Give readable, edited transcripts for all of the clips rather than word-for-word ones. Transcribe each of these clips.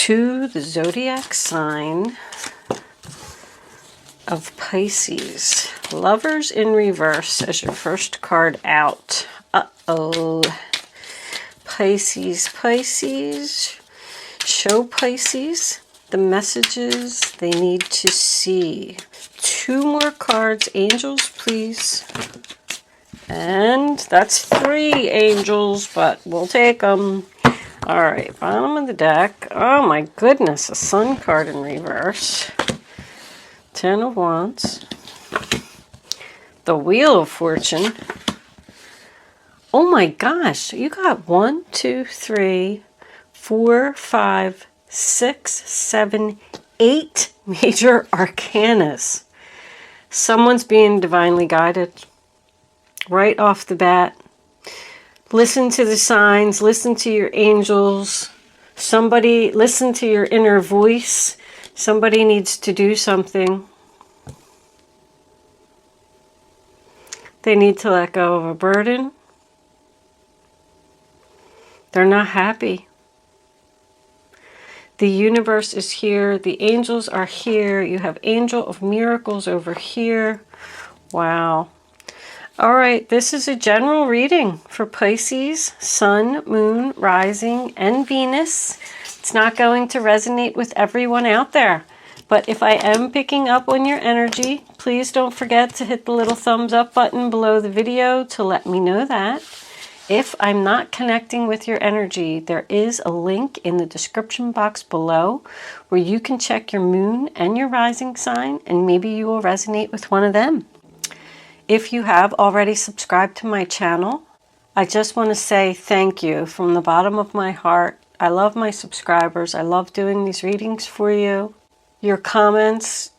to the zodiac sign of Pisces. Lovers in reverse as your first card out. Uh-oh. Pisces, Pisces. Show Pisces the messages they need to see. 2 more cards. Angels, please. And that's 3 angels, but we'll take them. All right, bottom of the deck. Oh my goodness, a Sun card in reverse. 10 of Wands. The Wheel of Fortune. Oh my gosh, you got 1, 2, 3, 4, 5, 6, 7, 8 major arcanas. Someone's being divinely guided right off the bat. Listen to the signs, listen to your angels. Somebody, listen to your inner voice. Somebody needs to do something. They need to let go of a burden. They're not happy. The universe is here. The angels are here. You have Angel of Miracles over here. Wow. All right, this is a general reading for Pisces, Sun, Moon, Rising, and Venus. It's not going to resonate with everyone out there. But if I am picking up on your energy, please don't forget to hit the little thumbs up button below the video to let me know that. If I'm not connecting with your energy, there is a link in the description box below where you can check your moon and your rising sign, and maybe you will resonate with one of them. If you have already subscribed to my channel, I just want to say thank you from the bottom of my heart. I love my subscribers. I love doing these readings for you. Your comments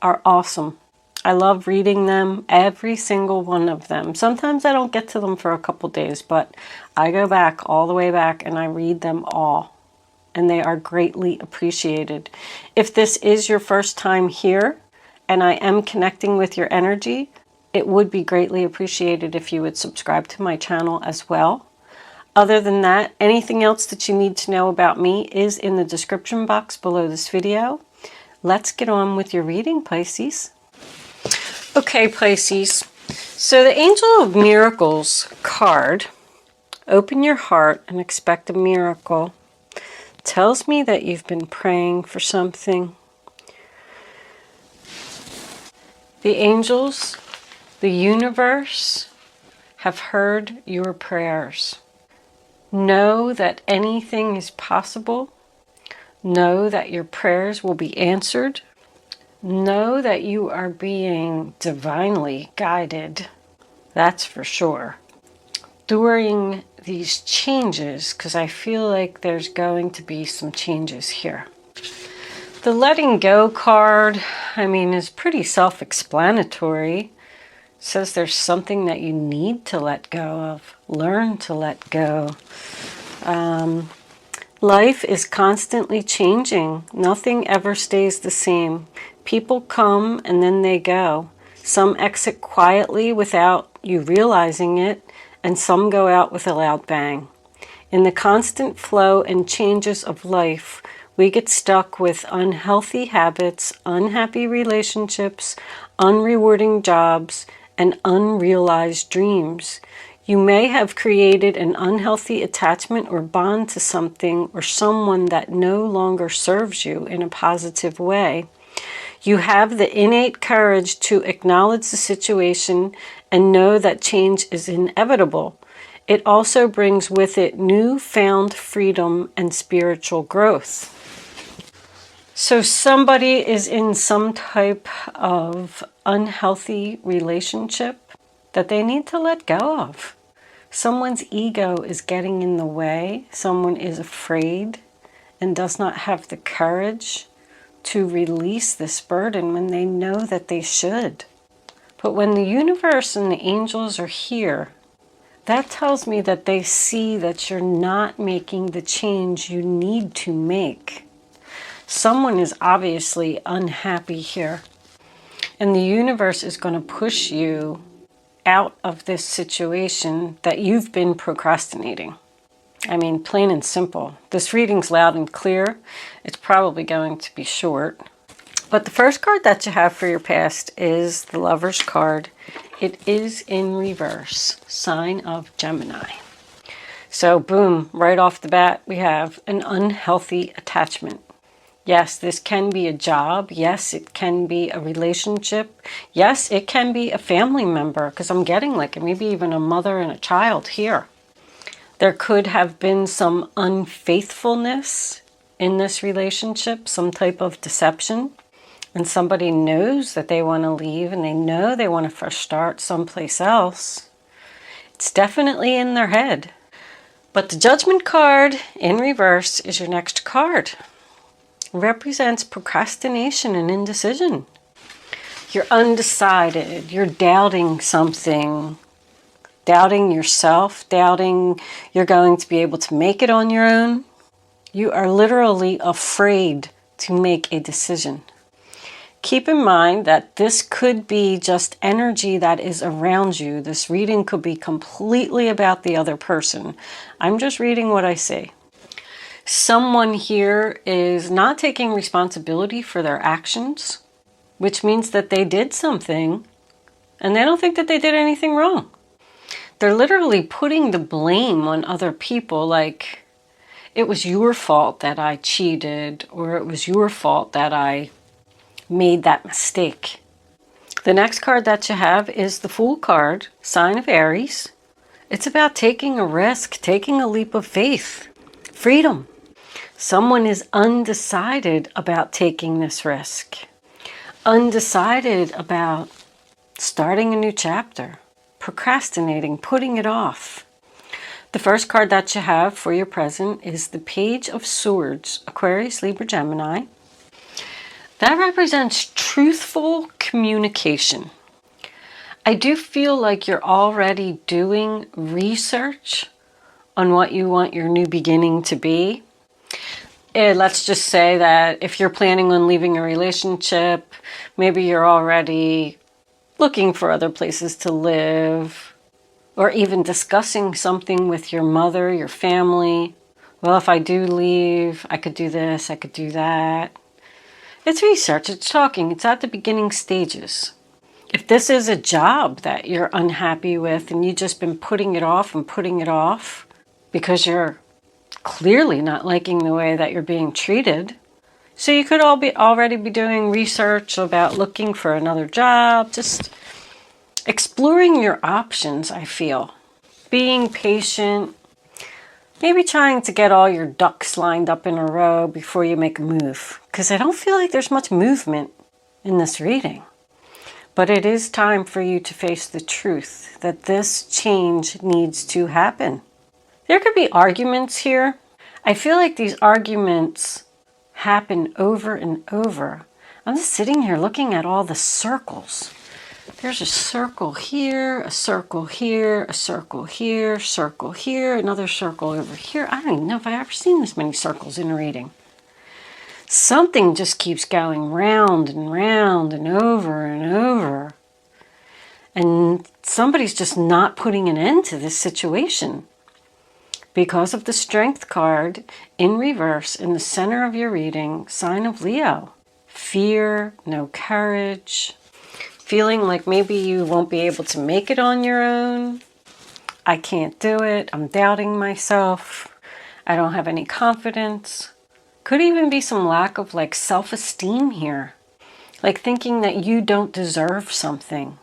are awesome. I love reading them, every single one of them. Sometimes I don't get to them for a couple days, but I go back all the way back and I read them all. And they are greatly appreciated. If this is your first time here and I am connecting with your energy, it would be greatly appreciated if you would subscribe to my channel as well. Other than that, anything else that you need to know about me is in the description box below this video. Let's get on with your reading, Pisces. Okay, Pisces. So the Angel of Miracles card, open your heart and expect a miracle, tells me that you've been praying for something. The angels, the universe, have heard your prayers. Know that anything is possible. Know that your prayers will be answered. Know that you are being divinely guided. That's for sure. During these changes, because I feel like there's going to be some changes here. The letting go card, is pretty self-explanatory. Says there's something that you need to let go of. Learn to let go. Life is constantly changing. Nothing ever stays the same. People come and then they go. Some exit quietly without you realizing it, and some go out with a loud bang. In the constant flow and changes of life, we get stuck with unhealthy habits, unhappy relationships, unrewarding jobs, and unrealized dreams. You may have created an unhealthy attachment or bond to something or someone that no longer serves you in a positive way. You have the innate courage to acknowledge the situation and know that change is inevitable. It also brings with it newfound freedom and spiritual growth. So somebody is in some type of unhealthy relationship that they need to let go of. Someone's ego is getting in the way. Someone is afraid and does not have the courage to release this burden when they know that they should. But when the universe and the angels are here, that tells me that they see that you're not making the change you need to make. Someone is obviously unhappy here. And the universe is going to push you out of this situation that you've been procrastinating. I mean, plain and simple. This reading's loud and clear. It's probably going to be short. But the first card that you have for your past is the Lover's card. It is in reverse, sign of Gemini. So boom, right off the bat, we have an unhealthy attachment. Yes, this can be a job. Yes, it can be a relationship. Yes, it can be a family member, because I'm getting like maybe even a mother and a child here. There could have been some unfaithfulness in this relationship, some type of deception. And somebody knows that they want to leave and they know they want to first start someplace else. It's definitely in their head. But the Judgment card in reverse is your next card. It represents procrastination and indecision. You're undecided. You're doubting something. Doubting yourself. Doubting you're going to be able to make it on your own. You are literally afraid to make a decision. Keep in mind that this could be just energy that is around you. This reading could be completely about the other person. I'm just reading what I see. Someone here is not taking responsibility for their actions, which means that they did something and they don't think that they did anything wrong. They're literally putting the blame on other people, like it was your fault that I cheated, or it was your fault that I made that mistake. The next card that you have is the Fool card, sign of Aries. It's about taking a risk, taking a leap of faith, freedom. Someone is undecided about taking this risk, undecided about starting a new chapter, procrastinating, putting it off. The first card that you have for your present is the Page of Swords, Aquarius, Libra, Gemini. That represents truthful communication. I do feel like you're already doing research on what you want your new beginning to be. Let's just say that if you're planning on leaving a relationship, maybe you're already looking for other places to live, or even discussing something with your mother, your family. Well, if I do leave, I could do this, I could do that. It's research, it's talking, it's at the beginning stages. If this is a job that you're unhappy with and you've just been putting it off and putting it off because you're clearly not liking the way that you're being treated, so you could already be doing research about looking for another job, just exploring your options, I feel. Being patient, maybe trying to get all your ducks lined up in a row before you make a move. Because I don't feel like there's much movement in this reading. But it is time for you to face the truth that this change needs to happen. There could be arguments here. I feel like these arguments happen over and over. I'm just sitting here looking at all the circles. There's a circle here, a circle here, a circle here, circle here, another circle over here. I don't even know if I've ever seen this many circles in a reading. Something just keeps going round and round and over and over. And somebody's just not putting an end to this situation. Because of the Strength card in reverse in the center of your reading, sign of Leo. Fear, no courage. Feeling like maybe you won't be able to make it on your own. I can't do it. I'm doubting myself. I don't have any confidence. Could even be some lack of like self-esteem here. Like thinking that you don't deserve something.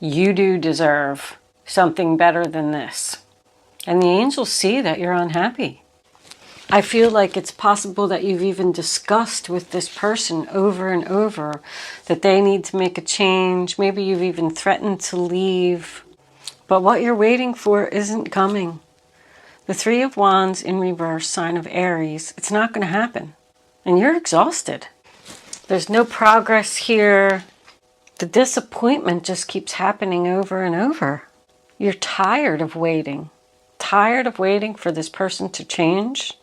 You do deserve something better than this. And the angels see that you're unhappy. I feel like it's possible that you've even discussed with this person over and over that they need to make a change. Maybe you've even threatened to leave. But what you're waiting for isn't coming. The Three of Wands in reverse, sign of Aries, it's not going to happen. And you're exhausted. There's no progress here. The disappointment just keeps happening over and over. You're tired of waiting. Tired of waiting for this person to change.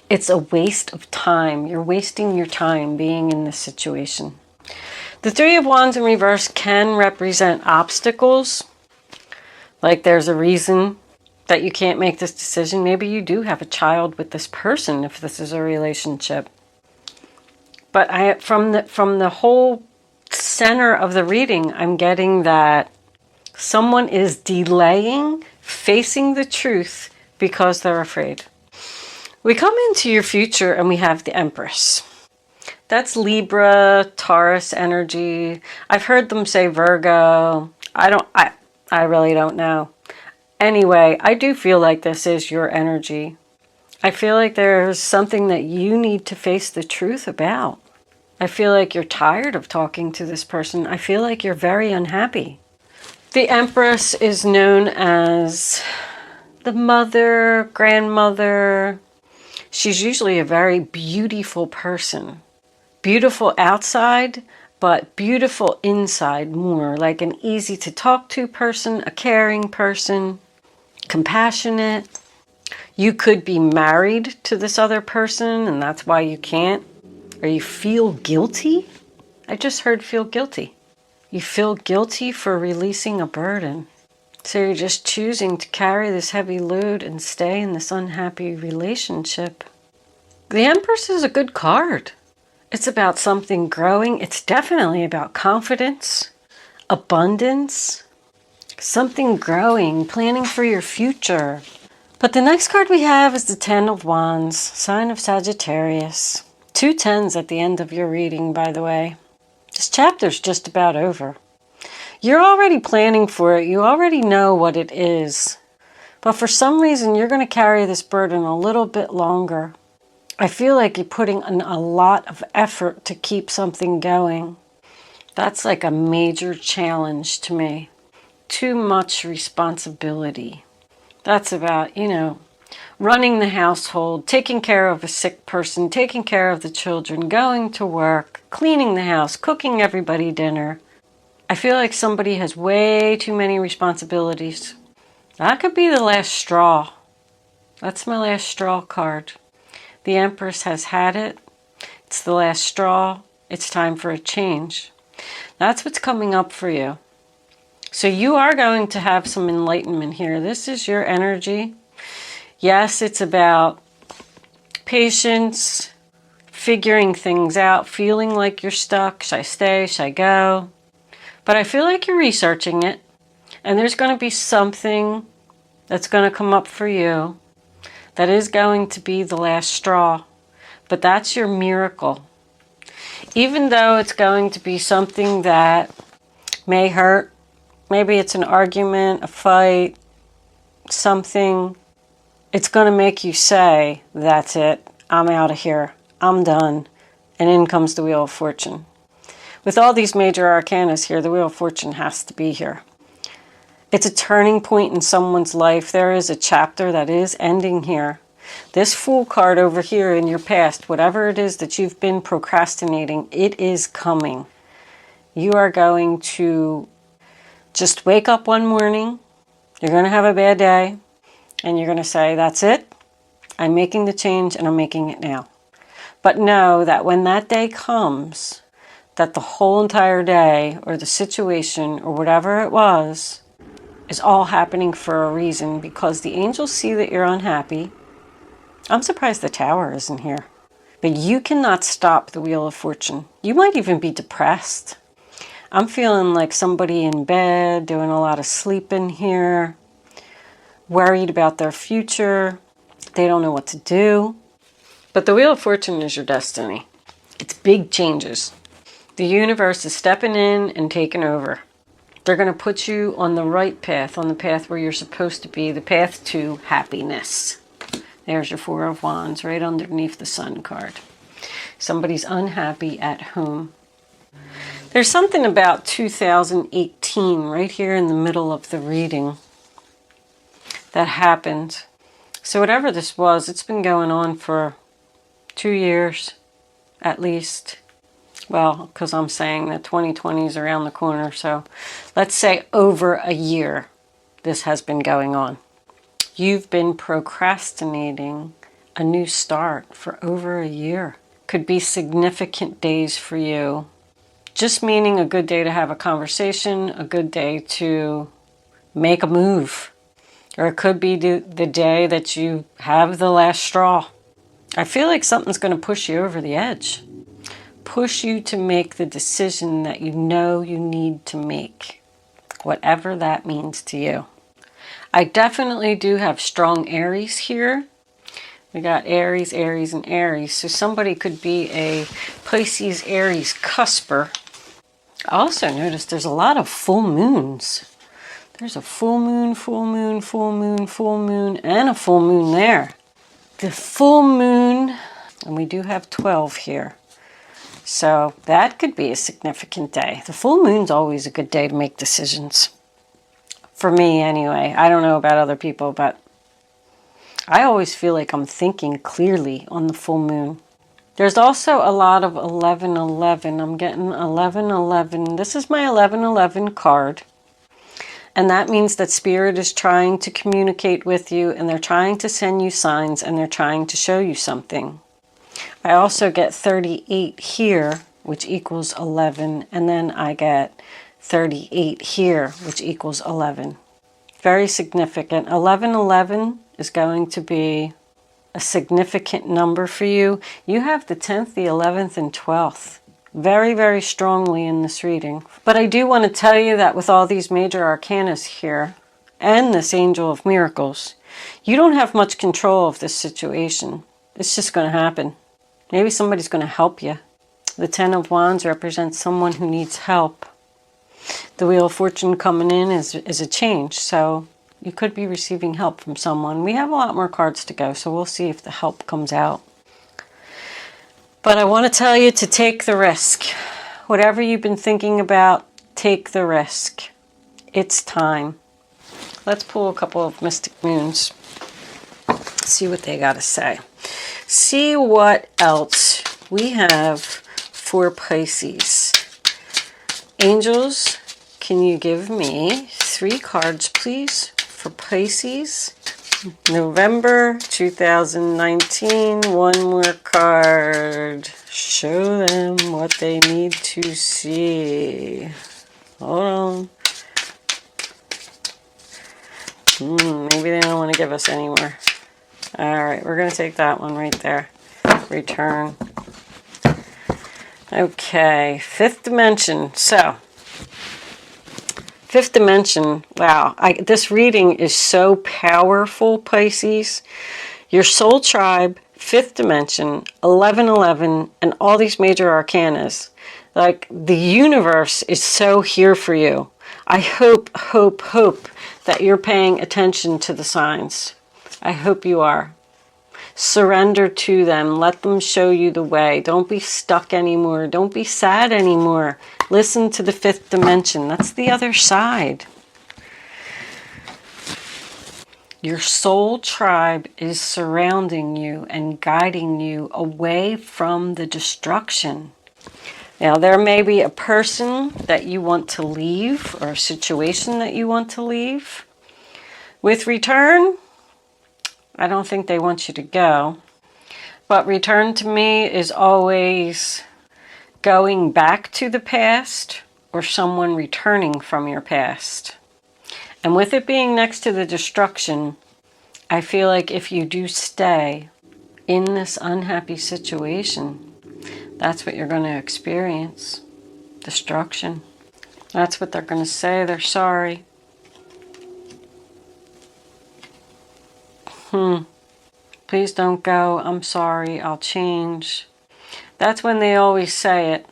It's a waste of time. You're wasting your time being in this situation. The Three of Wands in reverse can represent obstacles. Like there's a reason that you can't make this decision. Maybe you do have a child with this person if this is a relationship. But from the whole center of the reading, I'm getting that someone is delaying facing the truth because they're afraid. We come into your future and we have the Empress. That's Libra, Taurus energy. I've heard them say Virgo. I really don't know. Anyway, I do feel like this is your energy. I feel like there's something that you need to face the truth about. I feel like you're tired of talking to this person. I feel like you're very unhappy. The Empress is known as the mother, grandmother. She's usually a very beautiful person. Beautiful outside, but beautiful inside more. Like an easy to talk to person, a caring person, compassionate. You could be married to this other person and that's why you can't. Or you feel guilty. I just heard feel guilty. You feel guilty for releasing a burden. So you're just choosing to carry this heavy load and stay in this unhappy relationship. The Empress is a good card. It's about something growing. It's definitely about confidence, abundance, something growing, planning for your future. But the next card we have is the Ten of Wands, sign of Sagittarius. 2 tens at the end of your reading, by the way. This chapter's just about over. You're already planning for it. You already know what it is. But for some reason, you're going to carry this burden a little bit longer. I feel like you're putting in a lot of effort to keep something going. That's like a major challenge to me. Too much responsibility. That's about, running the household, taking care of a sick person, taking care of the children, going to work, cleaning the house, cooking everybody dinner. I feel like somebody has way too many responsibilities. That could be the last straw. That's my last straw card. The Empress has had it. It's the last straw. It's time for a change. That's what's coming up for you. So you are going to have some enlightenment here. This is your energy. Yes, it's about patience, figuring things out, feeling like you're stuck. Should I stay? Should I go? But I feel like you're researching it. And there's going to be something that's going to come up for you that is going to be the last straw. But that's your miracle. Even though it's going to be something that may hurt, maybe it's an argument, a fight, something, it's going to make you say, that's it, I'm out of here, I'm done. And in comes the Wheel of Fortune. With all these major arcanas here, the Wheel of Fortune has to be here. It's a turning point in someone's life. There is a chapter that is ending here. This Fool card over here in your past, whatever it is that you've been procrastinating, it is coming. You are going to just wake up one morning, you're going to have a bad day, and you're going to say, that's it, I'm making the change and I'm making it now. But know that when that day comes, that the whole entire day or the situation or whatever it was is all happening for a reason, because the angels see that you're unhappy. I'm surprised the Tower isn't here. But you cannot stop the Wheel of Fortune. You might even be depressed. I'm feeling like somebody in bed, doing a lot of sleeping here, worried about their future. They don't know what to do. But the Wheel of Fortune is your destiny. It's big changes. The universe is stepping in and taking over. They're going to put you on the right path, on the path where you're supposed to be, the path to happiness. There's your Four of Wands right underneath the Sun card. Somebody's unhappy at home. There's something about 2018 right here in the middle of the reading that happened. So whatever this was, it's been going on for 2 years at least. Well, because I'm saying that 2020 is around the corner. So let's say over a year this has been going on. You've been procrastinating a new start for over a year. Could be significant days for you. Just meaning a good day to have a conversation, a good day to make a move. Or it could be the day that you have the last straw. I feel like something's going to push you over the edge. Push you to make the decision that you know you need to make. Whatever that means to you. I definitely do have strong Aries here. We got Aries, Aries, and Aries. So somebody could be a Pisces Aries cusper. I also noticed there's a lot of full moons. There's a full moon, full moon, full moon, full moon, and a full moon there. The full moon, and we do have 12 here. So that could be a significant day. The full moon's always a good day to make decisions. For me anyway. I don't know about other people, but I always feel like I'm thinking clearly on the full moon. There's also a lot of 1111. I'm getting 1111. This is my 1111 card. And that means that Spirit is trying to communicate with you, and they're trying to send you signs, and they're trying to show you something. I also get 38 here, which equals 11. And then I get 38 here, which equals 11. Very significant. 1111 is going to be a significant number for you. You have the 10th, the 11th, and 12th very, very strongly in this reading. But I do want to tell you that with all these major arcanas here and this Angel of Miracles, you don't have much control of this situation. It's just going to happen. Maybe somebody's going to help you. The 10 of Wands represents someone who needs help. The Wheel of Fortune coming in is a change, so you could be receiving help from someone. We have a lot more cards to go, so we'll see if the help comes out. But I want to tell you to take the risk. Whatever you've been thinking about, take the risk. It's time. Let's pull a couple of Mystic Moons. See what they got to say. See what else we have for Pisces. Angels, can you give me 3 cards, please, for Pisces? November 2019. One more card. Show them what they need to see. Hold on. Maybe they don't want to give us any more. Alright, we're going to take that one right there. Return. Okay, 5th dimension. So, 5th dimension. Wow, this reading is so powerful, Pisces. Your soul tribe, 5th dimension, 1111, and all these major arcanas. Like, the universe is so here for you. I hope that you're paying attention to the signs. I hope you are. Surrender to them. Let them show you the way. Don't be stuck anymore. Don't be sad anymore. Listen to the 5th dimension. That's the other side. Your soul tribe is surrounding you and guiding you away from the destruction. Now, there may be a person that you want to leave or a situation that you want to leave. With return, I don't think they want you to go. But return to me is always going back to the past or someone returning from your past. And with it being next to the destruction, I feel like if you do stay in this unhappy situation, that's what you're going to experience. Destruction. That's what they're going to say. They're sorry. Please don't go. I'm sorry. I'll change. That's when they always say it.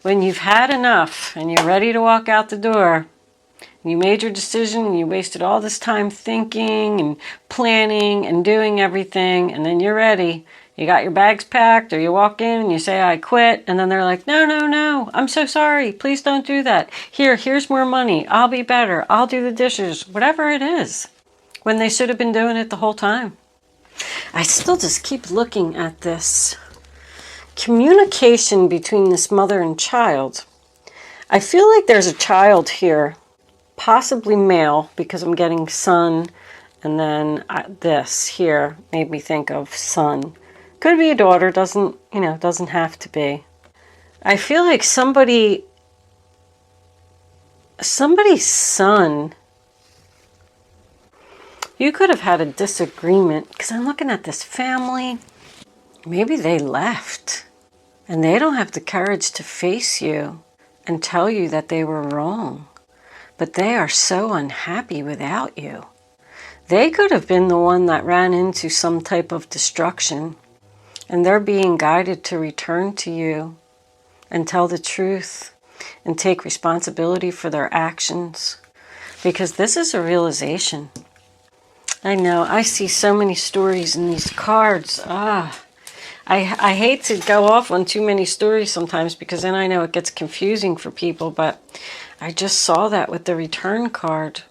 When you've had enough and you're ready to walk out the door, and you made your decision and you wasted all this time thinking and planning and doing everything, and then you're ready. You got your bags packed, or you walk in and you say, I quit. And then they're like, no, I'm so sorry. Please don't do that. Here's more money. I'll be better. I'll do the dishes. Whatever it is. When they should have been doing it the whole time. I still just keep looking at this communication between this mother and child. I feel like there's a child here, possibly male, because I'm getting son, and then this here made me think of son. Could be a daughter, doesn't have to be. I feel like somebody's son You could have had a disagreement, because I'm looking at this family. Maybe they left and they don't have the courage to face you and tell you that they were wrong. But they are so unhappy without you. They could have been the one that ran into some type of destruction, and they're being guided to return to you and tell the truth and take responsibility for their actions, because this is a realization. I know, I see so many stories in these cards. I hate to go off on too many stories sometimes, because then I know it gets confusing for people, but I just saw that with the return card.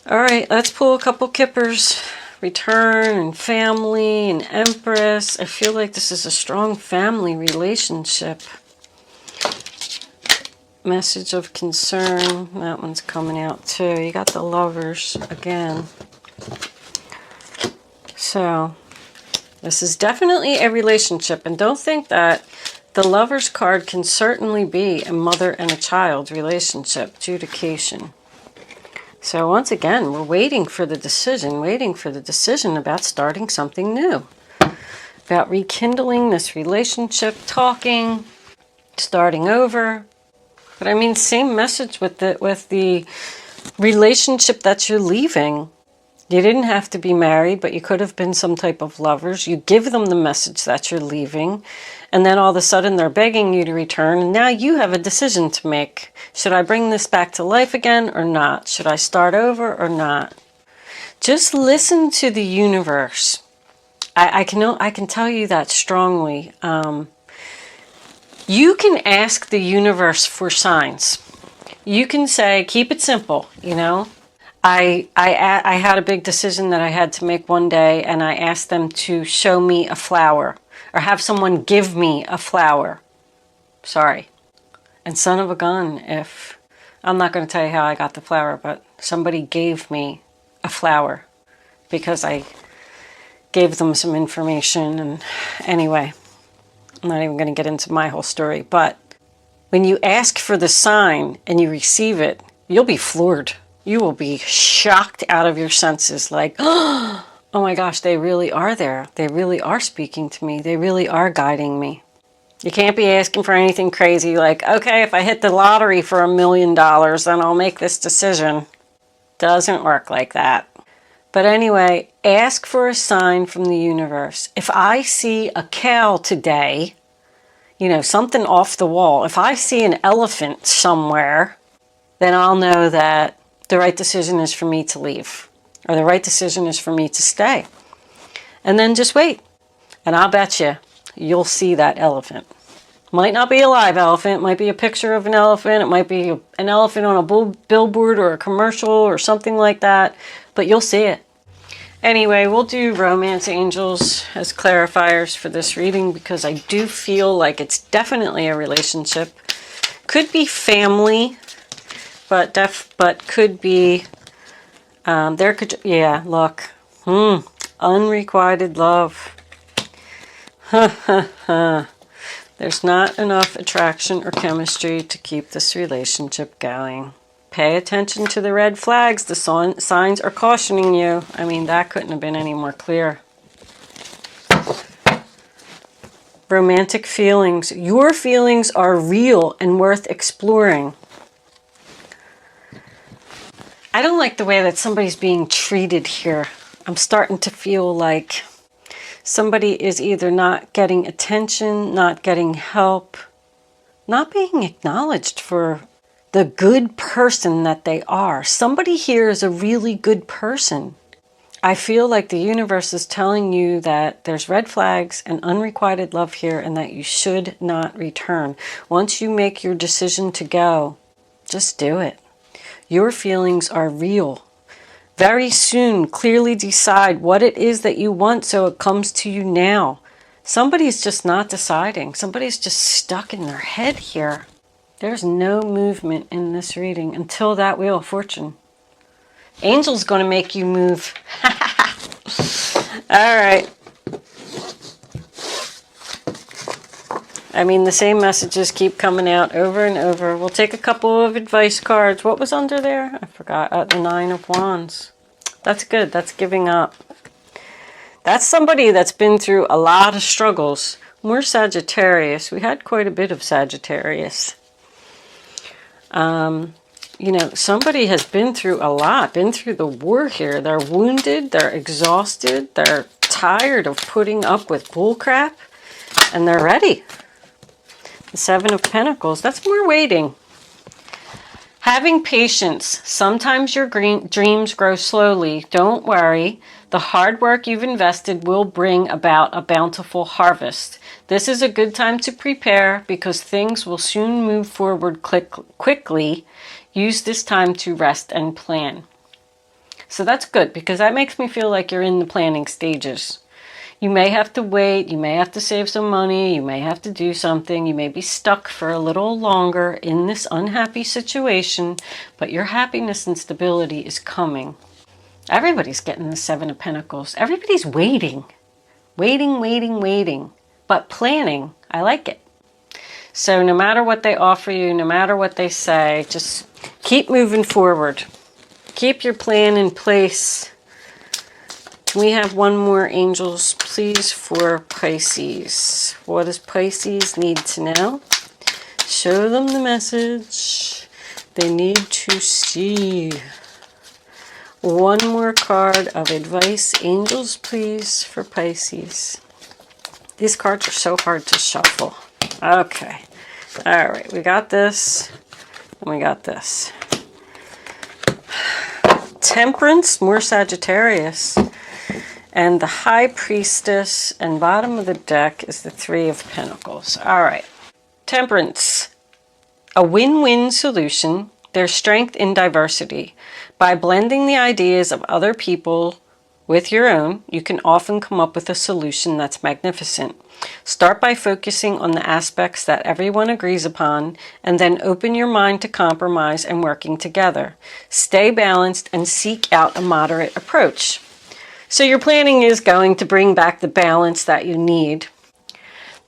All right, let's pull a couple kippers. Return and family and Empress. I feel like this is a strong family relationship. Message of concern. That one's coming out too. You got the Lovers again. So this is definitely a relationship. And don't think that the Lovers card can certainly be a mother and a child relationship. Adjudication. So once again, we're waiting for the decision about starting something new. About rekindling this relationship, talking, starting over. But I mean, same message with the relationship that you're leaving. You didn't have to be married, but you could have been some type of lovers. You give them the message that you're leaving, and then all of a sudden they're begging you to return, and now you have a decision to make. Should I bring this back to life again or not? Should I start over or not? Just listen to the universe. I can tell you that strongly. You can ask the universe for signs. You can say, keep it simple, you know. I had a big decision that I had to make one day, and I asked them to show me a flower or have someone give me a flower. Sorry. And son of a gun, if I'm not going to tell you how I got the flower, but somebody gave me a flower because I gave them some information. And anyway, I'm not even going to get into my whole story, but when you ask for the sign and you receive it, you'll be floored. You will be shocked out of your senses, like, oh my gosh, they really are there. They really are speaking to me. They really are guiding me. You can't be asking for anything crazy like, okay, if I hit the lottery for $1 million, then I'll make this decision. Doesn't work like that. But anyway, ask for a sign from the universe. If I see a cow today, you know, something off the wall, if I see an elephant somewhere, then I'll know that the right decision is for me to leave, or the right decision is for me to stay. And then just wait. And I'll bet you'll see that elephant. Might not be a live elephant. It might be a picture of an elephant. It might be an elephant on a billboard or a commercial or something like that. But you'll see it. Anyway, we'll do romance angels as clarifiers for this reading, because I do feel like it's definitely a relationship. Could be family. But could be, look, unrequited love. There's not enough attraction or chemistry to keep this relationship going. Pay attention to the red flags. The signs are cautioning you. I mean, that couldn't have been any more clear. Romantic feelings. Your feelings are real and worth exploring. I don't like the way that somebody's being treated here. I'm starting to feel like somebody is either not getting attention, not getting help, not being acknowledged for the good person that they are. Somebody here is a really good person. I feel like the universe is telling you that there's red flags and unrequited love here, and that you should not return. Once you make your decision to go, just do it. Your feelings are real. Very soon, clearly decide what it is that you want so it comes to you now. Somebody's just not deciding. Somebody's just stuck in their head here. There's no movement in this reading until that Wheel of Fortune. Angel's going to make you move. All right. I mean, the same messages keep coming out over and over. We'll take a couple of advice cards. What was under there? I forgot. The Nine of Wands. That's good. That's giving up. That's somebody that's been through a lot of struggles. More Sagittarius. We had quite a bit of Sagittarius. You know, somebody has been through a lot, been through the war here. They're wounded, they're exhausted, they're tired of putting up with bullcrap, and they're ready. The Seven of Pentacles, that's more waiting. Having patience. Sometimes your dreams grow slowly. Don't worry. The hard work you've invested will bring about a bountiful harvest. This is a good time to prepare because things will soon move forward quickly. Use this time to rest and plan. So that's good because that makes me feel like you're in the planning stages. You may have to wait, you may have to save some money, you may have to do something, you may be stuck for a little longer in this unhappy situation, but your happiness and stability is coming. Everybody's getting the Seven of Pentacles. Everybody's waiting. Waiting. But planning, I like it. So no matter what they offer you, no matter what they say, just keep moving forward. Keep your plan in place. Can we have one more, angels, please, for Pisces? What does Pisces need to know? Show them the message they need to see. One more card of advice, angels, please, for Pisces. These cards are so hard to shuffle. Okay. All right. We got this. And we got this. Temperance, more Sagittarius. And the High Priestess. And bottom of the deck is the Three of Pentacles. All right. Temperance. A win-win solution. There's strength in diversity. By blending the ideas of other people with your own, you can often come up with a solution that's magnificent. Start by focusing on the aspects that everyone agrees upon, and then open your mind to compromise and working together. Stay balanced and seek out a moderate approach. So your planning is going to bring back the balance that you need.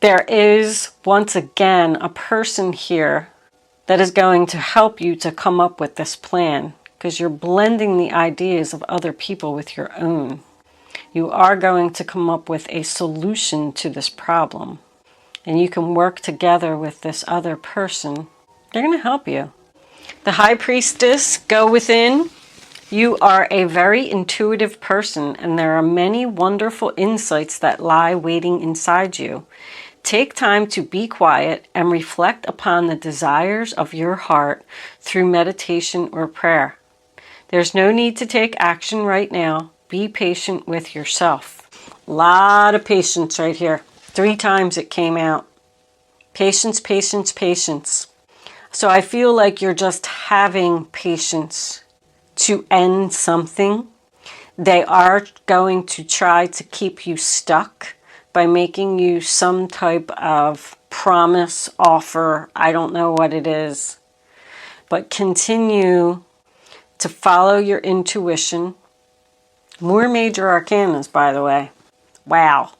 There is, once again, a person here that is going to help you to come up with this plan, because you're blending the ideas of other people with your own. You are going to come up with a solution to this problem. And you can work together with this other person. They're going to help you. The High Priestess, go within. You are a very intuitive person, and there are many wonderful insights that lie waiting inside you. Take time to be quiet and reflect upon the desires of your heart through meditation or prayer. There's no need to take action right now. Be patient with yourself. A lot of patience right here. 3 times it came out. Patience, patience, patience. So I feel like you're just having patience to end something. They are going to try to keep you stuck by making you some type of promise, offer. I don't know what it is. But continue to follow your intuition. More major arcanas, by the way. Wow.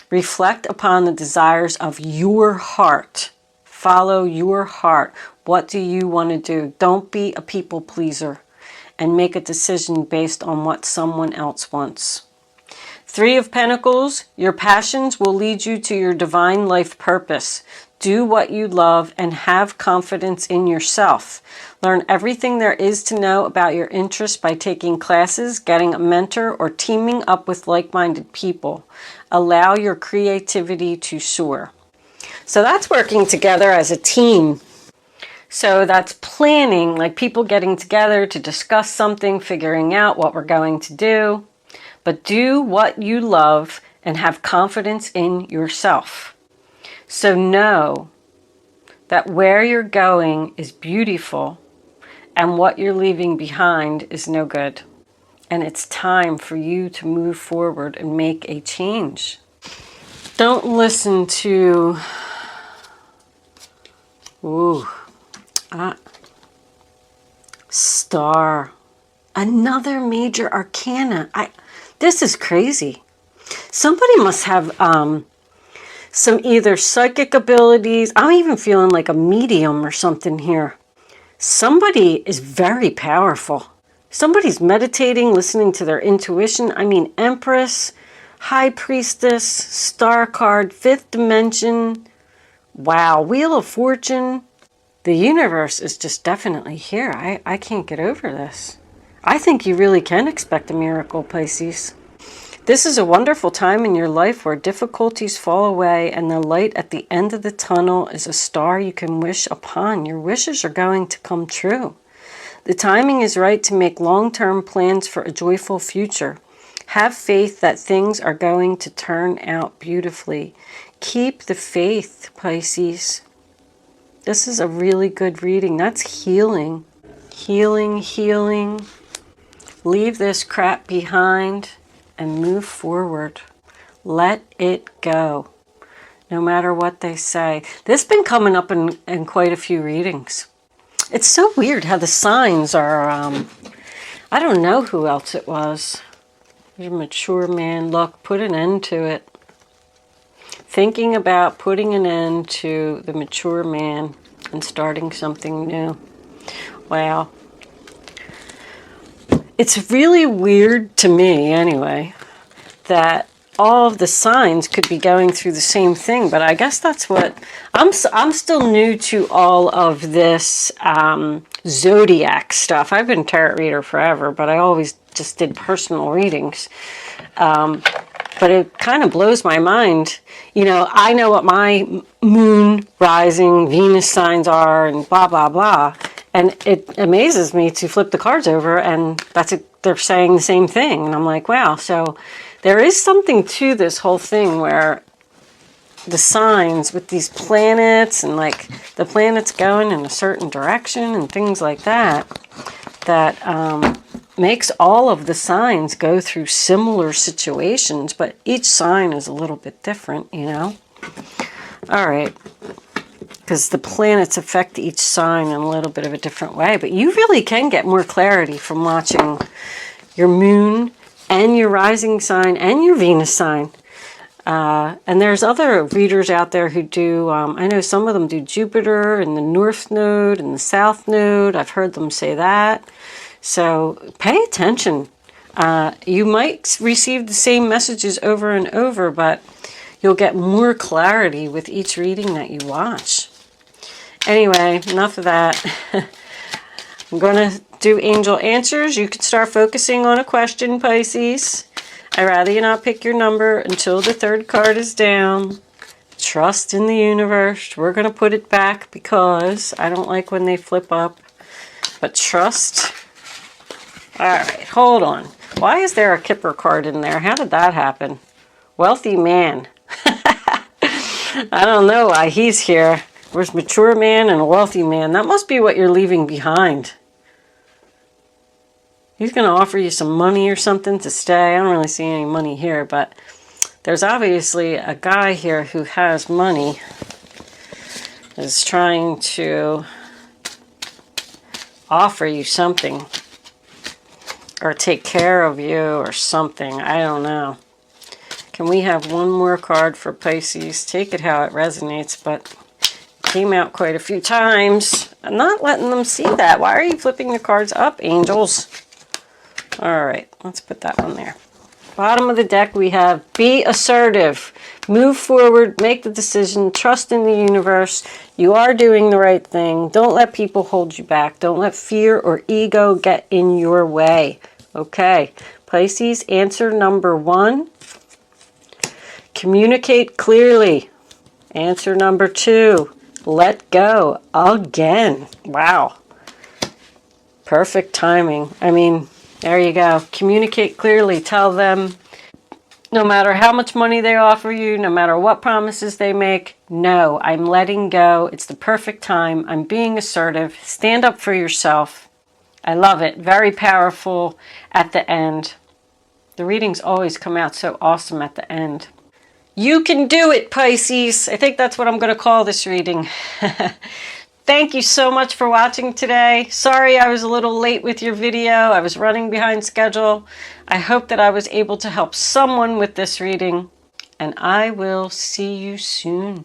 Reflect upon the desires of your heart. Follow your heart. What do you want to do? Don't be a people pleaser and make a decision based on what someone else wants. 3 of Pentacles, your passions will lead you to your divine life purpose. Do what you love and have confidence in yourself. Learn everything there is to know about your interests by taking classes, getting a mentor, or teaming up with like-minded people. Allow your creativity to soar. So that's working together as a team. So that's planning, like people getting together to discuss something, figuring out what we're going to do. But do what you love and have confidence in yourself. So know that where you're going is beautiful and what you're leaving behind is no good. And it's time for you to move forward and make a change. Don't listen to... Star. Another major arcana. This is crazy. Somebody must have some either psychic abilities. I'm even feeling like a medium or something here. Somebody is very powerful. Somebody's meditating, listening to their intuition. I mean, Empress, High Priestess, Star card, Fifth Dimension. Wow, Wheel of Fortune. The universe is just definitely here. I can't get over this. I think you really can expect a miracle, Pisces. This is a wonderful time in your life where difficulties fall away and the light at the end of the tunnel is a star you can wish upon. Your wishes are going to come true. The timing is right to make long-term plans for a joyful future. Have faith that things are going to turn out beautifully. Keep the faith, Pisces. This is a really good reading. That's healing. Healing, healing. Leave this crap behind and move forward. Let it go. No matter what they say. This has been coming up in quite a few readings. It's so weird how the signs are, I don't know who else it was. You're a mature man. Look, put an end to it. Thinking about putting an end to the mature man and starting something new. Wow. It's really weird to me, anyway, that all of the signs could be going through the same thing, but I guess that's what... I'm still new to all of this zodiac stuff. I've been a tarot reader forever, but I always just did personal readings. But it kind of blows my mind. You know, I know what my moon, rising, Venus signs are and blah, blah, blah. And it amazes me to flip the cards over and they're saying the same thing. And I'm like, wow. So there is something to this whole thing where the signs with these planets and like the planets going in a certain direction and things like that, that makes all of the signs go through similar situations, but each sign is a little bit different, you know? All right. Because the planets affect each sign in a little bit of a different way. But you really can get more clarity from watching your moon and your rising sign and your Venus sign. And there's other readers out there who do, I know some of them do Jupiter and the North Node and the South Node. I've heard them say that. So pay attention. You might receive the same messages over and over, but you'll get more clarity with each reading that you watch. Anyway, enough of that. I'm going to do angel answers. You can start focusing on a question, Pisces. I'd rather you not pick your number until the third card is down. Trust in the universe. We're going to put it back because I don't like when they flip up. But trust. All right, hold on. Why is there a Kipper card in there? How did that happen? Wealthy man. I don't know why he's here. There's a mature man and a wealthy man. That must be what you're leaving behind. He's going to offer you some money or something to stay. I don't really see any money here, but there's obviously a guy here who has money. Is trying to offer you something. Or take care of you or something. I don't know. Can we have one more card for Pisces? Take it how it resonates, but came out quite a few times. I'm not letting them see that. Why are you flipping the cards up, angels? All right, let's put that one there. Bottom of the deck, we have be assertive. Move forward, make the decision, trust in the universe. You are doing the right thing. Don't let people hold you back. Don't let fear or ego get in your way. Okay, Pisces, answer number 1. Communicate clearly. Answer number 2. Let go again. Wow. Perfect timing. I mean, there you go. Communicate clearly. Tell them no matter how much money they offer you, no matter what promises they make, no, I'm letting go. It's the perfect time. I'm being assertive. Stand up for yourself. I love it. Very powerful at the end. The readings always come out so awesome at the end. You can do it, Pisces. I think that's what I'm going to call this reading. Thank you so much for watching today. Sorry I was a little late with your video. I was running behind schedule. I hope that I was able to help someone with this reading. And I will see you soon.